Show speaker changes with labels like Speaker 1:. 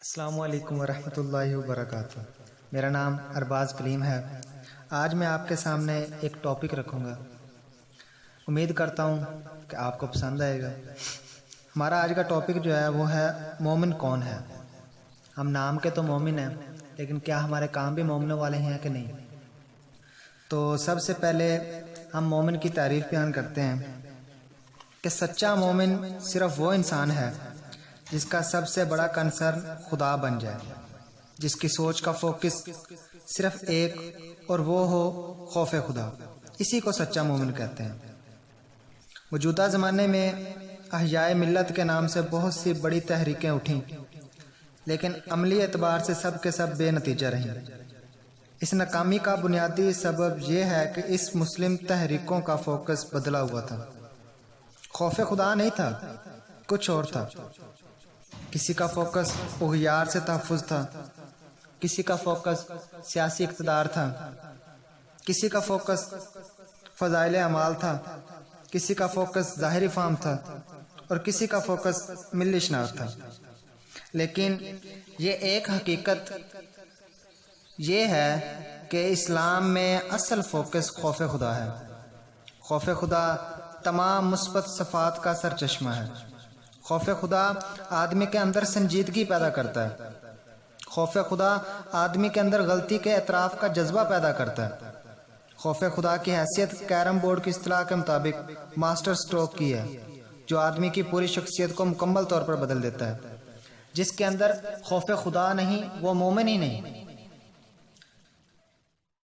Speaker 1: السلام علیکم ورحمۃ اللہ وبرکاتہ۔ میرا نام ارباز کلیم ہے۔ آج میں آپ کے سامنے ایک ٹاپک رکھوں گا، امید کرتا ہوں کہ آپ کو پسند آئے گا۔ ہمارا آج کا ٹاپک جو ہے وہ ہے مومن کون ہے۔ ہم نام کے تو مومن ہیں، لیکن کیا ہمارے کام بھی مومنوں والے ہیں کہ نہیں؟ تو سب سے پہلے ہم مومن کی تعریف بیان کرتے ہیں کہ سچا مومن صرف وہ انسان ہے جس کا سب سے بڑا کنسرن خدا بن جائے، جس کی سوچ کا فوکس صرف ایک اور وہ ہو خوف خدا۔ اسی کو سچا مومن کہتے ہیں۔ موجودہ زمانے میں احیاء ملت کے نام سے بہت سی بڑی تحریکیں اٹھیں، لیکن عملی اعتبار سے سب کے سب بے نتیجہ رہیں۔ اس ناکامی کا بنیادی سبب یہ ہے کہ اس مسلم تحریکوں کا فوکس بدلا ہوا تھا۔ خوف خدا نہیں تھا، کچھ اور تھا۔ کسی کا فوکس اغیار سے تحفظ تھا، کسی کا فوکس سیاسی اقتدار تھا، کسی کا فوکس فضائل اعمال تھا، کسی کا فوکس ظاہری فہم تھا، اور کسی کا فوکس ملی شناخت تھا۔ لیکن یہ ایک حقیقت یہ ہے کہ اسلام میں اصل فوکس خوف خدا ہے۔ خوف خدا تمام مثبت صفات کا سرچشمہ ہے۔ خوف خدا آدمی کے اندر سنجیدگی پیدا کرتا ہے۔ خوف خدا آدمی کے اندر غلطی کے اعتراف کا جذبہ پیدا کرتا ہے۔ خوف خدا کی حیثیت کیرم بورڈ کی اصطلاح کے مطابق ماسٹر سٹروک کی ہے، جو آدمی کی پوری شخصیت کو مکمل طور پر بدل دیتا ہے۔ جس کے اندر خوف خدا نہیں وہ مومن ہی نہیں۔